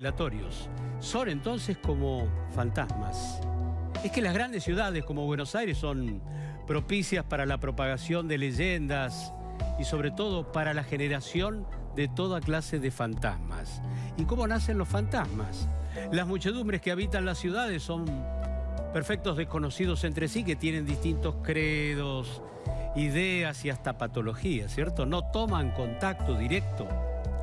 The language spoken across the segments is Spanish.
Aleatorios. Son entonces como fantasmas. Es que las grandes ciudades como Buenos Aires son propicias para la propagación de leyendas y sobre todo para la generación de toda clase de fantasmas. ¿Y cómo nacen los fantasmas? Las muchedumbres que habitan las ciudades son perfectos desconocidos entre sí que tienen distintos credos, ideas y hasta patologías, ¿cierto? No toman contacto directo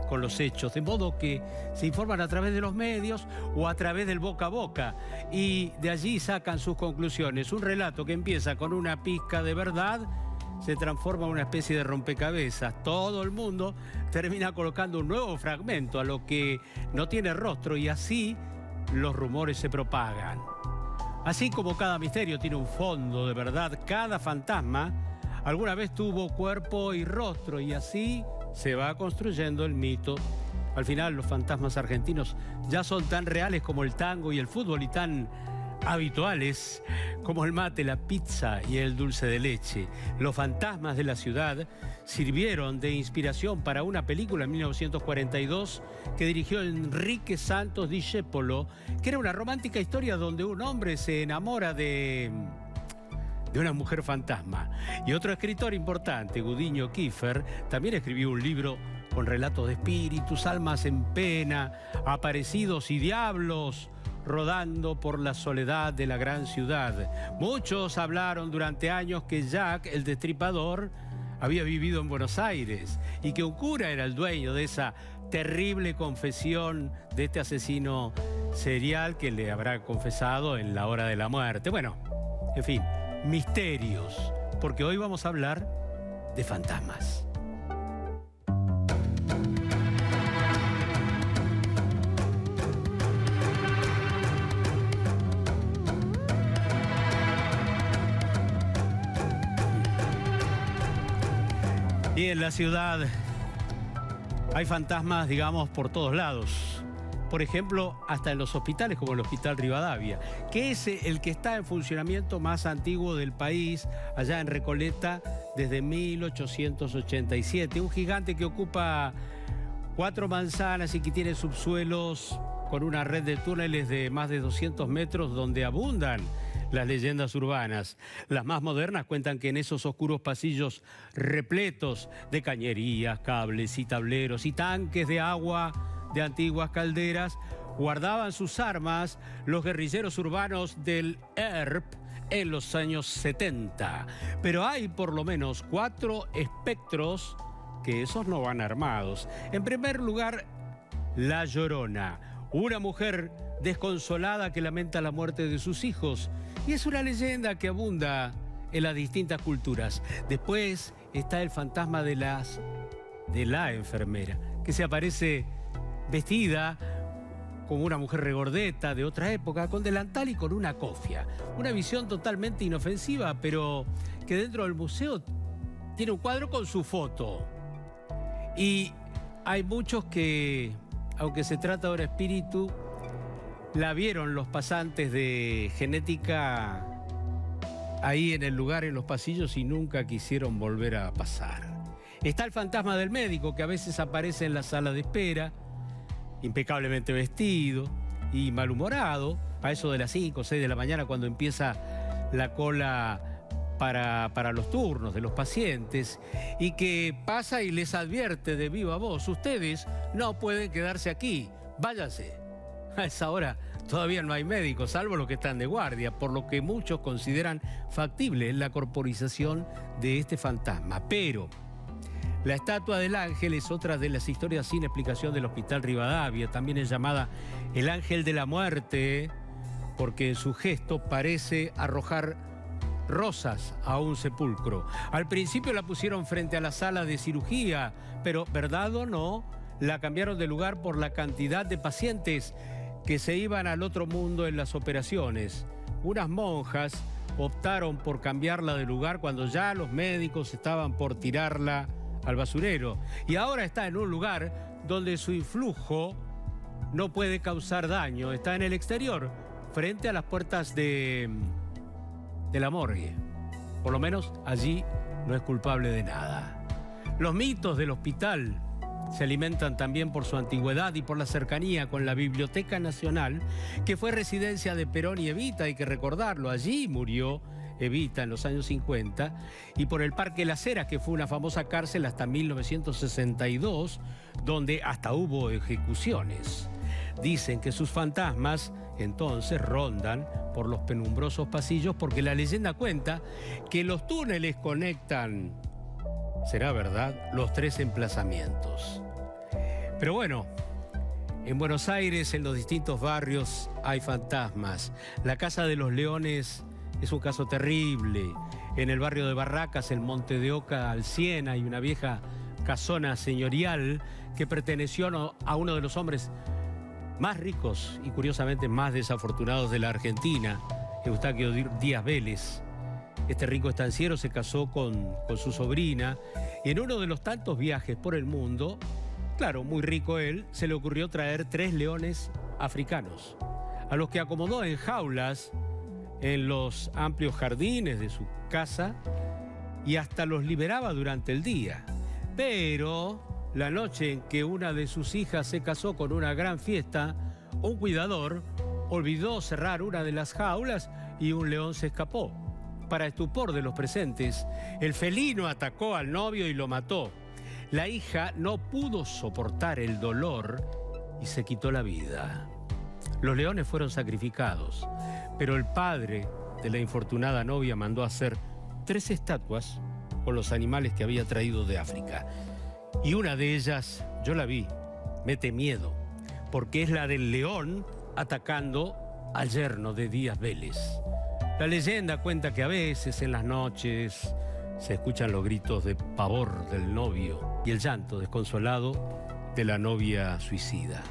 con los hechos, de modo que se informan a través de los medios o a través del boca a boca y de allí sacan sus conclusiones. Un relato que empieza con una pizca de verdad se transforma en una especie de rompecabezas. Todo el mundo termina colocando un nuevo fragmento a lo que no tiene rostro y así los rumores se propagan. Así como cada misterio tiene un fondo de verdad, cada fantasma alguna vez tuvo cuerpo y rostro y así se va construyendo el mito. Al final los fantasmas argentinos ya son tan reales como el tango y el fútbol y tan habituales como el mate, la pizza y el dulce de leche. Los fantasmas de la ciudad sirvieron de inspiración para una película en 1942 que dirigió Enrique Santos Discépolo, que era una romántica historia donde un hombre se enamora de una mujer fantasma. Y otro escritor importante, Gudiño Kiefer, también escribió un libro con relatos de espíritus, almas en pena, aparecidos y diablos rodando por la soledad de la gran ciudad. Muchos hablaron durante años que Jack, el destripador, había vivido en Buenos Aires y que un cura era el dueño de esa terrible confesión de este asesino serial que le habrá confesado en la hora de la muerte. Bueno, en fin, misterios, porque hoy vamos a hablar de fantasmas. Y en la ciudad hay fantasmas, digamos, por todos lados. Por ejemplo, hasta en los hospitales, como el Hospital Rivadavia, que es el que está en funcionamiento más antiguo del país, allá en Recoleta, desde 1887. Un gigante que ocupa 4 manzanas y que tiene subsuelos con una red de túneles de más de 200 metros donde abundan las leyendas urbanas. Las más modernas cuentan que en esos oscuros pasillos repletos de cañerías, cables y tableros y tanques de agua de antiguas calderas, guardaban sus armas los guerrilleros urbanos del ERP en los años 70. Pero hay por lo menos 4 espectros que esos no van armados. En primer lugar, La Llorona, una mujer desconsolada que lamenta la muerte de sus hijos. Y es una leyenda que abunda en las distintas culturas. Después está el fantasma de la enfermera, que se aparece vestida como una mujer regordeta de otra época, con delantal y con una cofia. Una visión totalmente inofensiva, pero que dentro del museo tiene un cuadro con su foto. Y hay muchos que, aunque se trata de un espíritu, la vieron los pasantes de genética ahí en el lugar, en los pasillos, y nunca quisieron volver a pasar. Está el fantasma del médico, que a veces aparece en la sala de espera, impecablemente vestido y malhumorado, a eso de las 5 o 6 de la mañana cuando empieza la cola para los turnos de los pacientes, y que pasa y les advierte de viva voz: ustedes no pueden quedarse aquí, váyanse. A esa hora todavía no hay médicos, salvo los que están de guardia, por lo que muchos consideran factible la corporización de este fantasma. Pero la estatua del ángel es otra de las historias sin explicación del Hospital Rivadavia. También es llamada el ángel de la muerte, porque en su gesto parece arrojar rosas a un sepulcro. Al principio la pusieron frente a la sala de cirugía, pero verdad o no, la cambiaron de lugar por la cantidad de pacientes que se iban al otro mundo en las operaciones. Unas monjas optaron por cambiarla de lugar cuando ya los médicos estaban por tirarla al basurero. Y ahora está en un lugar donde su influjo no puede causar daño. Está en el exterior, frente a las puertas de la morgue. Por lo menos allí no es culpable de nada. Los mitos del hospital se alimentan también por su antigüedad y por la cercanía con la Biblioteca Nacional, que fue residencia de Perón y Evita, hay que recordarlo. Allí murió Evita en los años 50, y por el Parque Las Heras, que fue una famosa cárcel hasta 1962, donde hasta hubo ejecuciones. Dicen que sus fantasmas entonces rondan por los penumbrosos pasillos porque la leyenda cuenta que los túneles conectan, será verdad, los 3 emplazamientos. Pero bueno, en Buenos Aires, en los distintos barrios, hay fantasmas. La Casa de los Leones es un caso terrible. En el barrio de Barracas, en Monte de Oca, Alciena, hay una vieja casona señorial que perteneció a uno de los hombres más ricos y curiosamente más desafortunados de la Argentina, Eustaquio Díaz Vélez. Este rico estanciero se casó con su sobrina y en uno de los tantos viajes por el mundo, claro, muy rico él, se le ocurrió traer 3 leones africanos, a los que acomodó en jaulas en los amplios jardines de su casa y hasta los liberaba durante el día. Pero la noche en que una de sus hijas se casó con una gran fiesta, un cuidador olvidó cerrar una de las jaulas y un león se escapó. Para estupor de los presentes, el felino atacó al novio y lo mató. La hija no pudo soportar el dolor y se quitó la vida. Los leones fueron sacrificados, pero el padre de la infortunada novia mandó hacer 3 estatuas con los animales que había traído de África. Y una de ellas, yo la vi, mete miedo, porque es la del león atacando al yerno de Díaz Vélez. La leyenda cuenta que a veces en las noches se escuchan los gritos de pavor del novio y el llanto desconsolado de la novia suicida.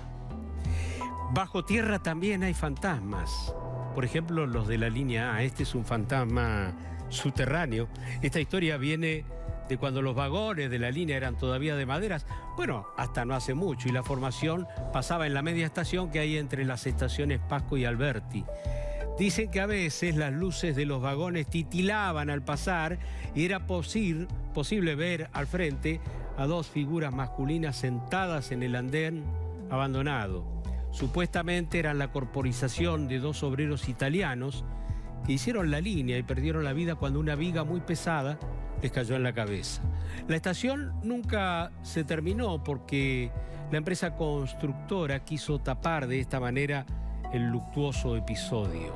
Bajo tierra también hay fantasmas. Por ejemplo, los de la línea A. Este es un fantasma subterráneo. Esta historia viene de cuando los vagones de la línea eran todavía de maderas, bueno, hasta no hace mucho, y la formación pasaba en la media estación que hay entre las estaciones Pasco y Alberti. Dicen que a veces las luces de los vagones titilaban al pasar y era posible ver al frente a 2 figuras masculinas sentadas en el andén abandonado. Supuestamente eran la corporización de 2 obreros italianos que hicieron la línea y perdieron la vida cuando una viga muy pesada les cayó en la cabeza. La estación nunca se terminó porque la empresa constructora quiso tapar de esta manera el luctuoso episodio.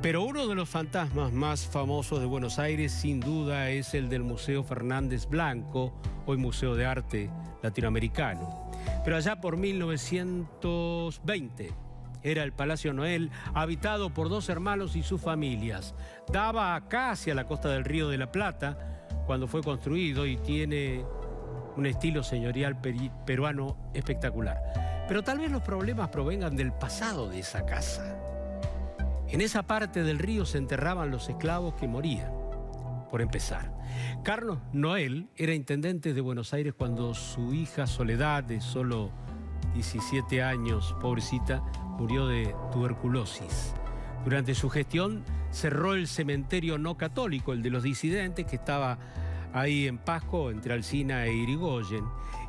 Pero uno de los fantasmas más famosos de Buenos Aires, sin duda, es el del Museo Fernández Blanco, hoy Museo de Arte Latinoamericano. Pero allá por 1920 era el Palacio Noel, habitado por 2 hermanos y sus familias. Daba acá hacia la costa del Río de la Plata cuando fue construido y tiene un estilo señorial peruano espectacular. Pero tal vez los problemas provengan del pasado de esa casa. En esa parte del río se enterraban los esclavos que morían, por empezar. Carlos Noel era intendente de Buenos Aires cuando su hija Soledad, de solo 17 años, pobrecita, murió de tuberculosis. Durante su gestión cerró el cementerio no católico, el de los disidentes, que estaba ahí en Pasco, entre Alsina e Irigoyen.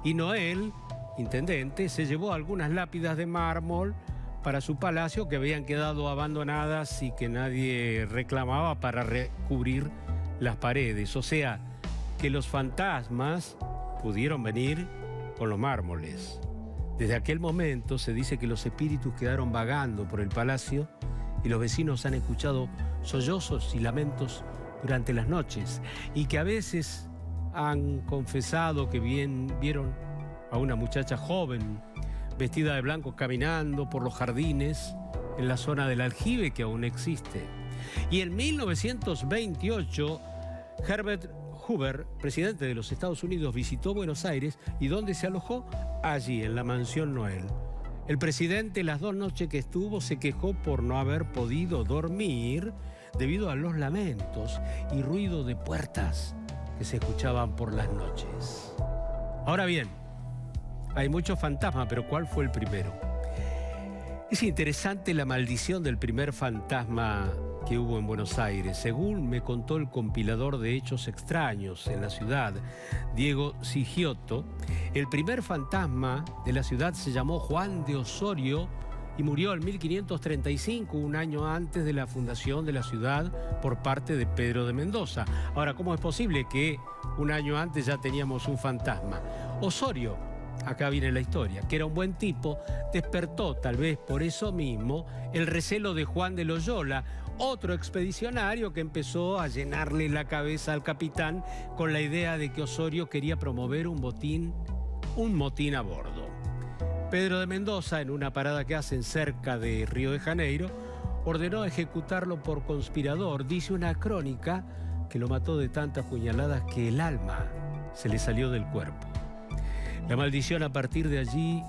Y Noel, intendente, se llevó algunas lápidas de mármol para su palacio que habían quedado abandonadas y que nadie reclamaba para recubrir las paredes. O sea, que los fantasmas pudieron venir con los mármoles. Desde aquel momento se dice que los espíritus quedaron vagando por el palacio y los vecinos han escuchado sollozos y lamentos durante las noches y que a veces han confesado que vieron a una muchacha joven vestida de blanco caminando por los jardines en la zona del aljibe que aún existe. Y en 1928, Herbert Hoover, presidente de los Estados Unidos, visitó Buenos Aires y ¿dónde se alojó? Allí, en la Mansión Noel. El presidente, las 2 noches que estuvo, se quejó por no haber podido dormir debido a los lamentos y ruido de puertas que se escuchaban por las noches. Ahora bien, hay muchos fantasmas, pero ¿cuál fue el primero? Es interesante la maldición del primer fantasma que hubo en Buenos Aires. Según me contó el compilador de hechos extraños en la ciudad, Diego Sigiotto, el primer fantasma de la ciudad se llamó Juan de Osorio y murió en 1535, un año antes de la fundación de la ciudad por parte de Pedro de Mendoza. Ahora, ¿cómo es posible que un año antes ya teníamos un fantasma? Osorio, acá viene la historia, que era un buen tipo, despertó tal vez por eso mismo el recelo de Juan de Loyola, otro expedicionario que empezó a llenarle la cabeza al capitán con la idea de que Osorio quería promover un motín a bordo. Pedro de Mendoza, en una parada que hacen cerca de Río de Janeiro, ordenó ejecutarlo por conspirador. Dice una crónica que lo mató de tantas puñaladas que el alma se le salió del cuerpo. La maldición a partir de allí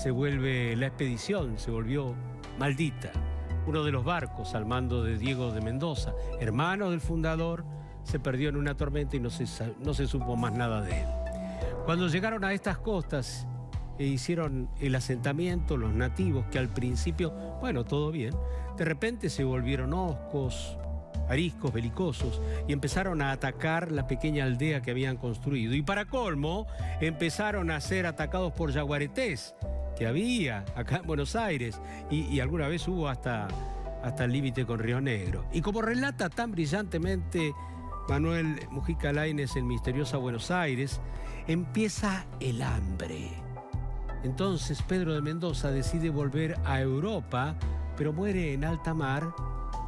la expedición se volvió maldita. Uno de los barcos al mando de Diego de Mendoza, hermano del fundador, se perdió en una tormenta y no se supo más nada de él. Cuando llegaron a estas costas e hicieron el asentamiento, los nativos, que al principio, bueno, todo bien, de repente se volvieron hoscos, ariscos, belicosos, y empezaron a atacar la pequeña aldea que habían construido. Y para colmo, empezaron a ser atacados por yaguaretés que había acá en Buenos Aires, y alguna vez hubo hasta el límite con Río Negro. Y como relata tan brillantemente Manuel Mujica Lainez en Misteriosa Buenos Aires, empieza el hambre. Entonces Pedro de Mendoza decide volver a Europa, pero muere en alta mar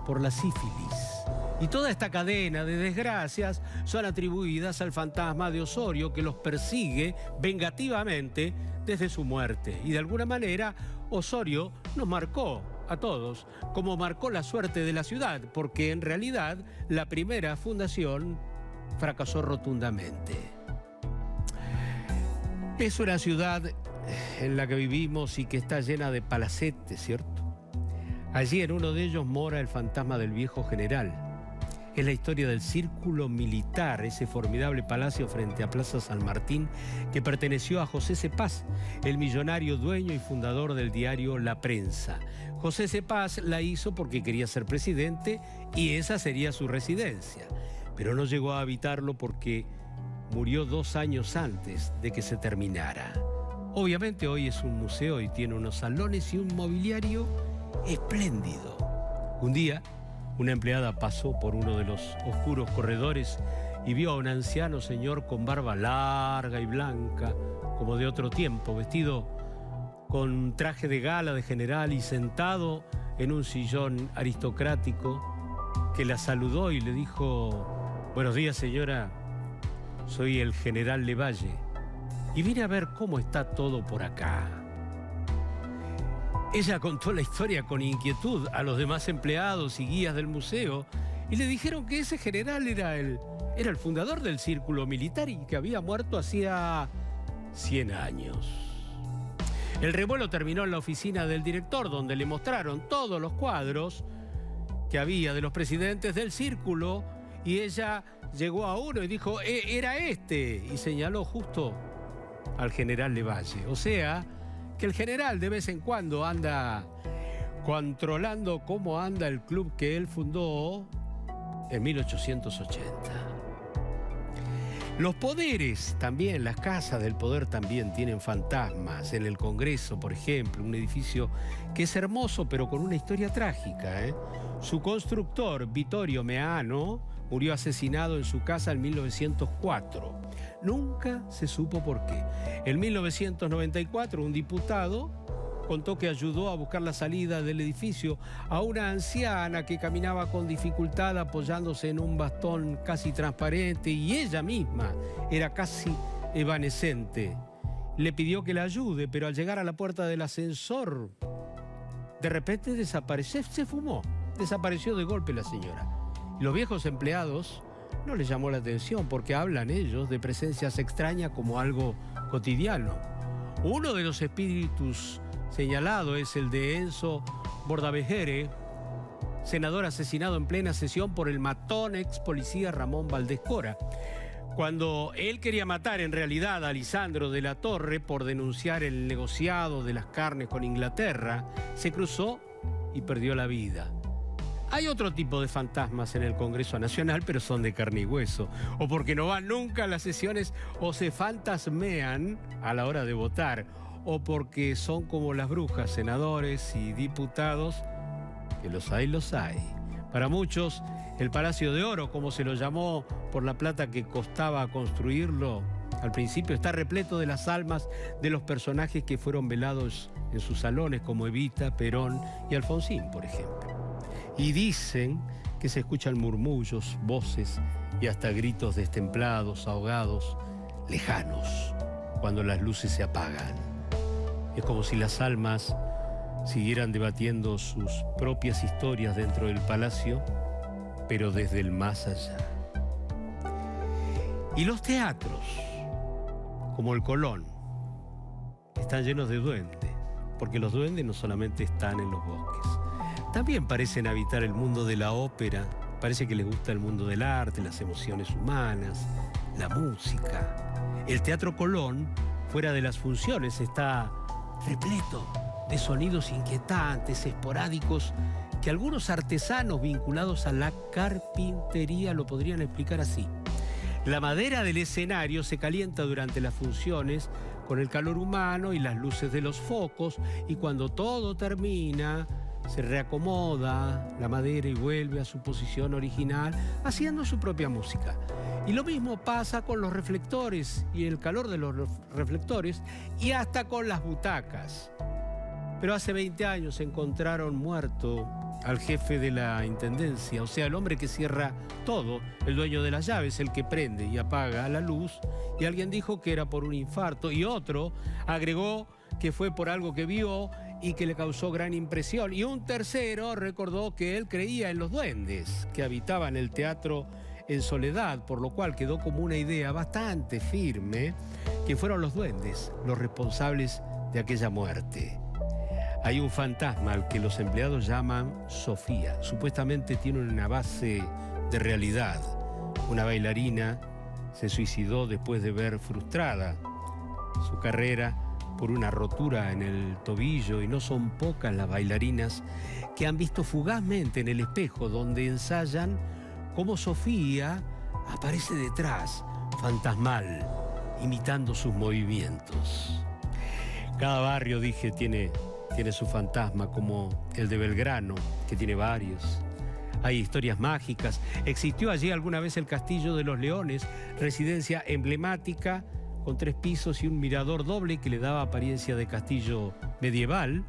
por la sífilis. Y toda esta cadena de desgracias son atribuidas al fantasma de Osorio, que los persigue vengativamente desde su muerte. Y de alguna manera Osorio nos marcó a todos, como marcó la suerte de la ciudad, porque en realidad la primera fundación fracasó rotundamente. Es una ciudad en la que vivimos y que está llena de palacetes, ¿cierto? Allí en uno de ellos mora el fantasma del viejo general. Es la historia del Círculo Militar, ese formidable palacio frente a Plaza San Martín que perteneció a José Cepaz, el millonario dueño y fundador del diario La Prensa. José Cepaz la hizo porque quería ser presidente y esa sería su residencia, pero no llegó a habitarlo porque murió 2 años antes de que se terminara. Obviamente hoy es un museo y tiene unos salones y un mobiliario espléndido. Un día, una empleada pasó por uno de los oscuros corredores y vio a un anciano señor con barba larga y blanca, como de otro tiempo, vestido con traje de gala de general y sentado en un sillón aristocrático, que la saludó y le dijo: «Buenos días, señora, soy el general Levalle y vine a ver cómo está todo por acá». Ella contó la historia con inquietud a los demás empleados y guías del museo y le dijeron que ese general era el fundador del Círculo Militar y que había muerto hacía 100 años. El revuelo terminó en la oficina del director, donde le mostraron todos los cuadros que había de los presidentes del Círculo, y ella llegó a uno y dijo: «Era este», y señaló justo al general Levalle. O sea, que el general de vez en cuando anda controlando cómo anda el club que él fundó en 1880. Los poderes también, las casas del poder también tienen fantasmas. En el Congreso, por ejemplo, un edificio que es hermoso pero con una historia trágica, Su constructor, Vittorio Meano, murió asesinado en su casa en 1904. Nunca se supo por qué. En 1994, un diputado contó que ayudó a buscar la salida del edificio a una anciana que caminaba con dificultad apoyándose en un bastón casi transparente, y ella misma era casi evanescente. Le pidió que la ayude, pero al llegar a la puerta del ascensor, de repente desapareció, se fumó. Desapareció de golpe la señora. Los viejos empleados no les llamó la atención porque hablan ellos de presencias extrañas como algo cotidiano. Uno de los espíritus señalado es el de Enzo Bordavegere, senador asesinado en plena sesión por el matón ex policía Ramón Valdés Cora. Cuando él quería matar en realidad a Lisandro de la Torre por denunciar el negociado de las carnes con Inglaterra, se cruzó y perdió la vida. Hay otro tipo de fantasmas en el Congreso Nacional, pero son de carne y hueso. O porque no van nunca a las sesiones o se fantasmean a la hora de votar. O porque son como las brujas, senadores y diputados, que los hay. Para muchos, el Palacio de Oro, como se lo llamó por la plata que costaba construirlo al principio, está repleto de las almas de los personajes que fueron velados en sus salones, como Evita, Perón y Alfonsín, por ejemplo. Y dicen que se escuchan murmullos, voces y hasta gritos destemplados, ahogados, lejanos, cuando las luces se apagan. Es como si las almas siguieran debatiendo sus propias historias dentro del palacio, pero desde el más allá. Y los teatros, como el Colón, están llenos de duendes, porque los duendes no solamente están en los bosques, también parecen habitar el mundo de la ópera, parece que les gusta el mundo del arte, las emociones humanas, la música. El Teatro Colón, fuera de las funciones, está repleto de sonidos inquietantes, esporádicos, que algunos artesanos vinculados a la carpintería lo podrían explicar así. La madera del escenario se calienta durante las funciones con el calor humano y las luces de los focos, y cuando todo termina, se reacomoda la madera y vuelve a su posición original, haciendo su propia música. Y lo mismo pasa con los reflectores y el calor de los reflectores, y hasta con las butacas. Pero hace 20 años encontraron muerto al jefe de la intendencia, o sea, el hombre que cierra todo, el dueño de las llaves, el que prende y apaga la luz, y alguien dijo que era por un infarto, y otro agregó que fue por algo que vio y que le causó gran impresión, y un tercero recordó que él creía en los duendes que habitaban el teatro en soledad, por lo cual quedó como una idea bastante firme que fueron los duendes los responsables de aquella muerte. Hay un fantasma al que los empleados llaman Sofía. Supuestamente tiene una base de realidad. Una bailarina se suicidó después de ver frustrada su carrera por una rotura en el tobillo, y no son pocas las bailarinas que han visto fugazmente en el espejo donde ensayan cómo Sofía aparece detrás, fantasmal, imitando sus movimientos. Cada barrio, dije, tiene su fantasma, como el de Belgrano, que tiene varios. Hay historias mágicas. Existió allí alguna vez el Castillo de los Leones, residencia emblemática con 3 pisos y un mirador doble que le daba apariencia de castillo medieval,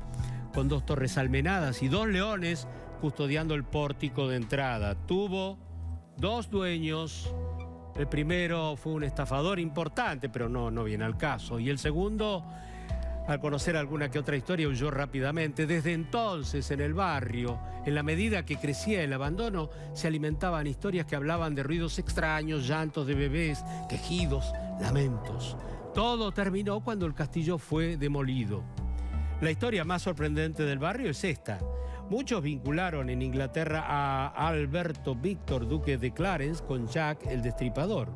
con 2 torres almenadas y 2 leones custodiando el pórtico de entrada. Tuvo 2 dueños. El primero fue un estafador importante, pero no viene al caso. Y el segundo, al conocer alguna que otra historia, huyó rápidamente. Desde entonces, en el barrio, en la medida que crecía el abandono, se alimentaban historias que hablaban de ruidos extraños, llantos de bebés, quejidos, lamentos. Todo terminó cuando el castillo fue demolido. La historia más sorprendente del barrio es esta. Muchos vincularon en Inglaterra a Alberto Víctor, duque de Clarence, con Jack el Destripador.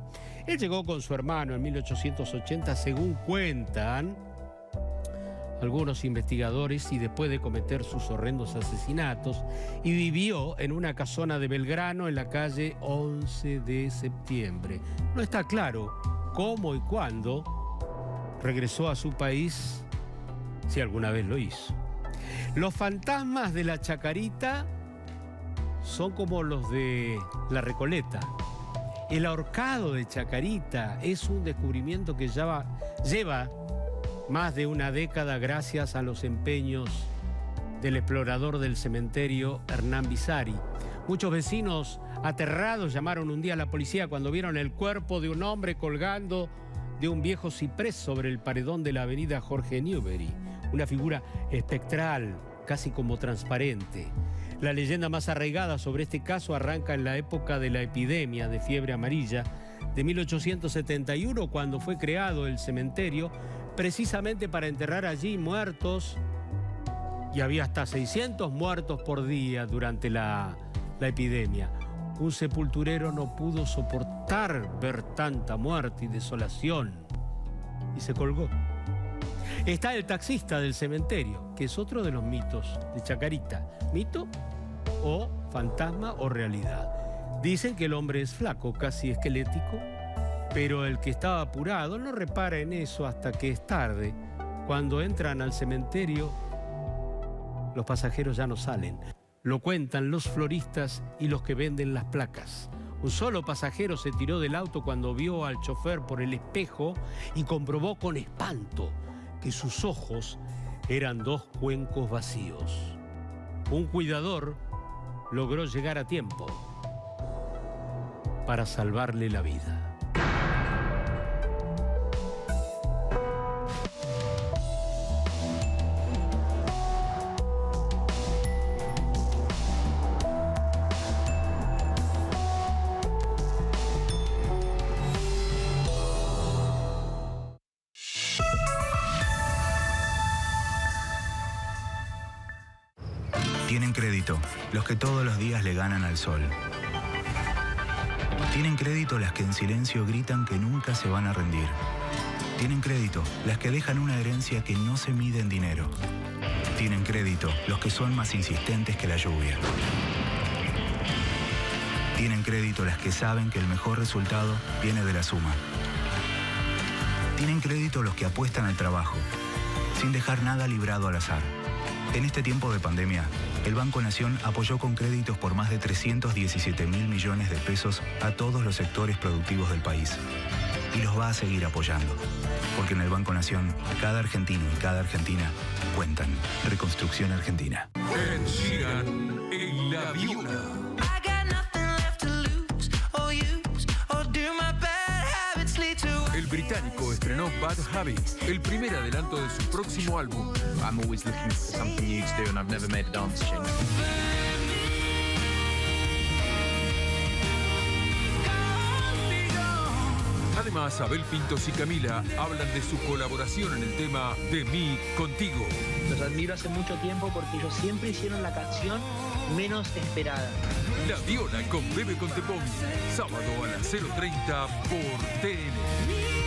Él llegó con su hermano en 1880, según cuentan algunos investigadores, y después de cometer sus horrendos asesinatos, y vivió en una casona de Belgrano en la calle 11 de septiembre. No está claro cómo y cuándo regresó a su país, si alguna vez lo hizo. Los fantasmas de la Chacarita son como los de la Recoleta. El ahorcado de Chacarita es un descubrimiento que lleva más de una década gracias a los empeños del explorador del cementerio Hernán Bizari. Muchos vecinos aterrados llamaron un día a la policía cuando vieron el cuerpo de un hombre colgando de un viejo ciprés sobre el paredón de la avenida Jorge Newbery. Una figura espectral, casi como transparente. La leyenda más arraigada sobre este caso arranca en la época de la epidemia de fiebre amarilla de 1871, cuando fue creado el cementerio precisamente para enterrar allí muertos, y había hasta 600 muertos por día durante la epidemia. Un sepulturero no pudo soportar ver tanta muerte y desolación y se colgó. Está el taxista del cementerio, que es otro de los mitos de Chacarita. ¿Mito o fantasma o realidad. Dicen que el hombre es flaco, casi esquelético, pero el que estaba apurado no repara en eso hasta que es tarde. Cuando entran al cementerio, los pasajeros ya no salen. Lo cuentan los floristas y los que venden las placas. Un solo pasajero se tiró del auto cuando vio al chofer por el espejo y comprobó con espanto que sus ojos eran 2 cuencos vacíos. Un cuidador logró llegar a tiempo para salvarle la vida. Tienen crédito los que todos los días le ganan al sol. Tienen crédito las que en silencio gritan que nunca se van a rendir. Tienen crédito las que dejan una herencia que no se mide en dinero. Tienen crédito los que son más insistentes que la lluvia. Tienen crédito las que saben que el mejor resultado viene de la suma. Tienen crédito los que apuestan al trabajo, sin dejar nada librado al azar. En este tiempo de pandemia, el Banco Nación apoyó con créditos por más de 317.000 millones de pesos a todos los sectores productivos del país. Y los va a seguir apoyando. Porque en el Banco Nación, cada argentino y cada argentina cuentan. Reconstrucción Argentina. Ed Sheeran en La Viola. El británico estrenó Bad Habits, el primer adelanto de su próximo álbum. I'm always looking for something new to do and I've never made a dance tune. Además, Abel Pintos y Camila hablan de su colaboración en el tema De mí contigo. Los admiro hace mucho tiempo porque ellos siempre hicieron la canción menos esperada. La Viola con Bebe Contepón, sábado a las 0:30 por TN.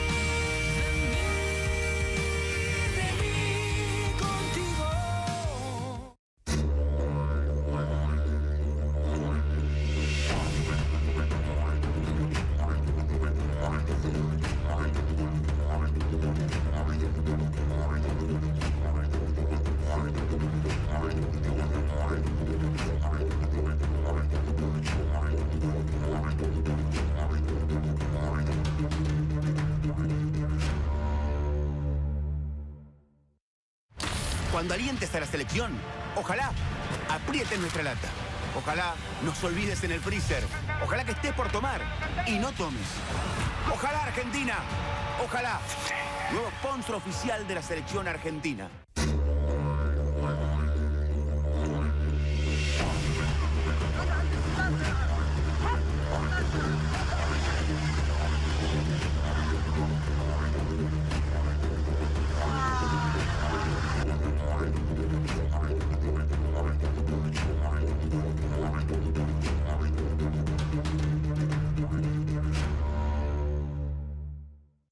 Cuando alientes a la selección, ojalá aprietes nuestra lata. Ojalá nos olvides en el freezer. Ojalá que estés por tomar y no tomes. Ojalá Argentina. Ojalá. Nuevo sponsor oficial de la selección argentina.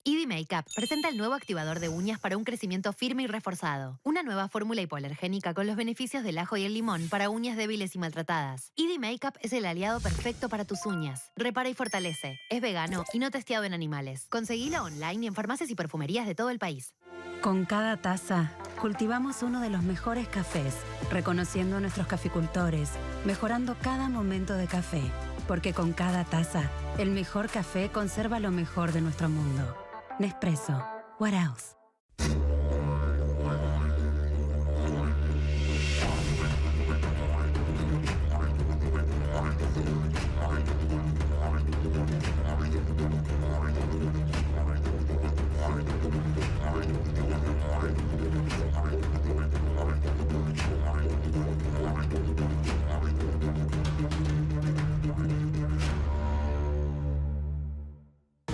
ED Makeup presenta el nuevo activador de uñas para un crecimiento firme y reforzado. Una nueva fórmula hipoalergénica con los beneficios del ajo y el limón para uñas débiles y maltratadas. ED Makeup es el aliado perfecto para tus uñas. Repara y fortalece. Es vegano y no testeado en animales. Conseguilo online y en farmacias y perfumerías de todo el país. Con cada taza, cultivamos uno de los mejores cafés, reconociendo a nuestros caficultores, mejorando cada momento de café. Porque con cada taza, el mejor café conserva lo mejor de nuestro mundo. Nespresso. What else?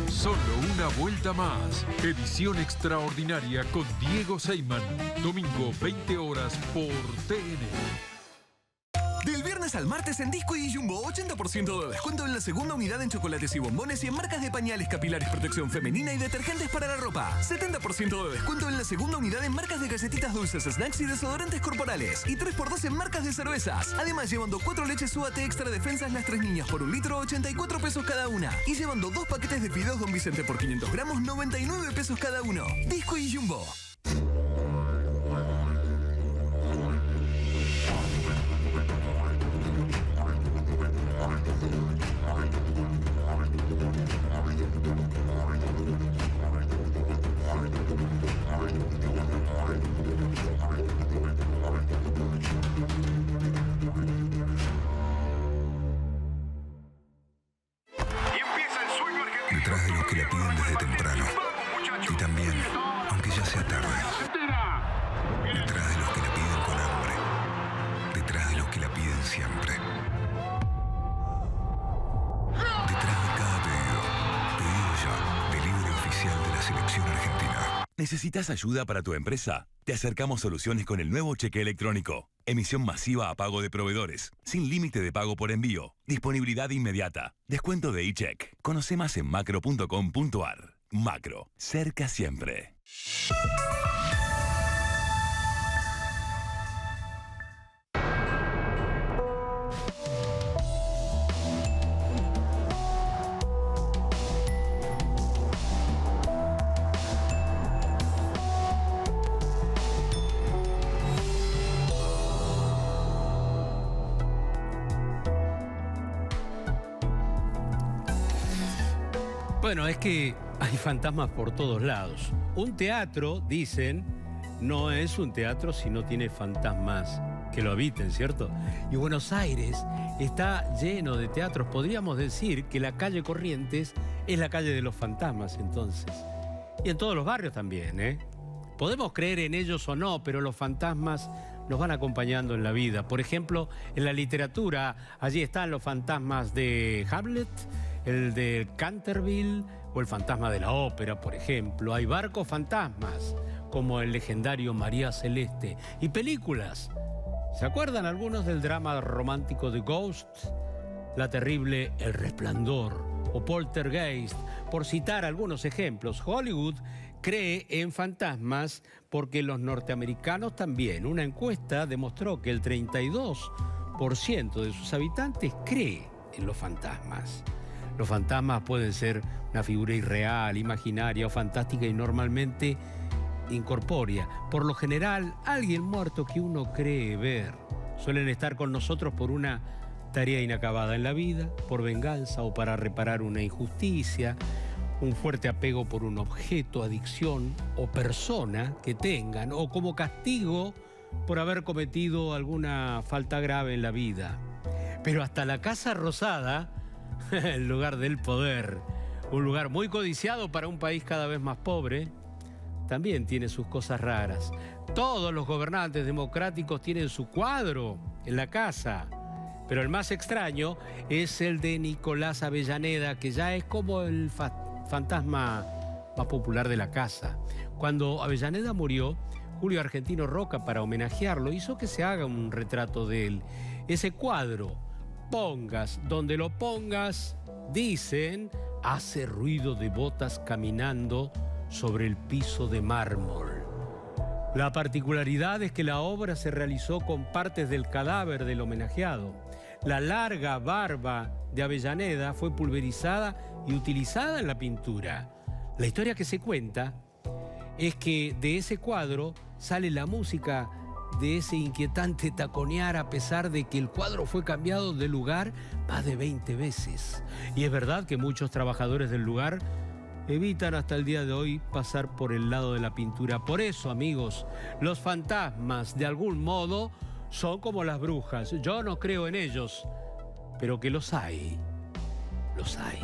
Solo una vuelta más. Edición extraordinaria con Diego Seyman. Domingo, 20 horas por TN. Del viernes lunes al martes en Disco y Jumbo, 80% de descuento en la segunda unidad en chocolates y bombones y en marcas de pañales, capilares, protección femenina y detergentes para la ropa. 70% de descuento en la segunda unidad en marcas de galletitas dulces, snacks y desodorantes corporales. Y 3x2 en marcas de cervezas. Además, llevando 4 leches UAT extra defensas las 3 niñas por 1 litro, 84 pesos cada una. Y llevando 2 paquetes de fideos Don Vicente por 500 gramos, 99 pesos cada uno. Disco y Jumbo. Detrás de los que la piden desde temprano. Y también, aunque ya sea tarde. Detrás de los que la piden con hambre. Detrás de los que la piden siempre. Detrás de cada pedido. Pedido ya. Delivery oficial de la selección argentina. ¿Necesitas ayuda para tu empresa? Te acercamos soluciones con el nuevo cheque electrónico. Emisión masiva a pago de proveedores. Sin límite de pago por envío. Disponibilidad inmediata. Descuento de eCheck. Conoce más en macro.com.ar. Macro. Cerca siempre. Bueno, es que hay fantasmas por todos lados. Un teatro, dicen, no es un teatro si no tiene fantasmas que lo habiten, ¿cierto? Y Buenos Aires está lleno de teatros. Podríamos decir que la calle Corrientes es la calle de los fantasmas, entonces. Y en todos los barrios también, ¿eh? Podemos creer en ellos o no, pero los fantasmas nos van acompañando en la vida. Por ejemplo, en la literatura, allí están los fantasmas de Hamlet, el de Canterville o el fantasma de la ópera, por ejemplo. Hay barcos fantasmas, como el legendario María Celeste. Y películas. ¿Se acuerdan algunos del drama romántico de Ghost? La terrible El Resplandor o Poltergeist, por citar algunos ejemplos. Hollywood cree en fantasmas porque los norteamericanos también. Una encuesta demostró que el 32% de sus habitantes cree en los fantasmas. Los fantasmas pueden ser una figura irreal, imaginaria o fantástica y normalmente incorpórea. Por lo general, alguien muerto que uno cree ver. Suelen estar con nosotros por una tarea inacabada en la vida, por venganza o para reparar una injusticia, un fuerte apego por un objeto, adicción o persona que tengan, o como castigo por haber cometido alguna falta grave en la vida. Pero hasta la Casa Rosada, el lugar del poder, un lugar muy codiciado para un país cada vez más pobre, también tiene sus cosas raras. Todos los gobernantes democráticos tienen su cuadro en la casa, pero el más extraño es el de Nicolás Avellaneda, que ya es como el fantasma más popular de la casa. Cuando Avellaneda murió, Julio Argentino Roca, para homenajearlo, hizo que se haga un retrato de él. Ese cuadro, pongas donde lo pongas, dicen, hace ruido de botas caminando sobre el piso de mármol. La particularidad es que la obra se realizó con partes del cadáver del homenajeado. La larga barba de Avellaneda fue pulverizada y utilizada en la pintura. La historia que se cuenta es que de ese cuadro sale la música de ese inquietante taconear, a pesar de que el cuadro fue cambiado de lugar más de 20 veces. Y es verdad que muchos trabajadores del lugar evitan hasta el día de hoy pasar por el lado de la pintura. Por eso, amigos, los fantasmas, de algún modo, son como las brujas. Yo no creo en ellos, pero que los hay, los hay.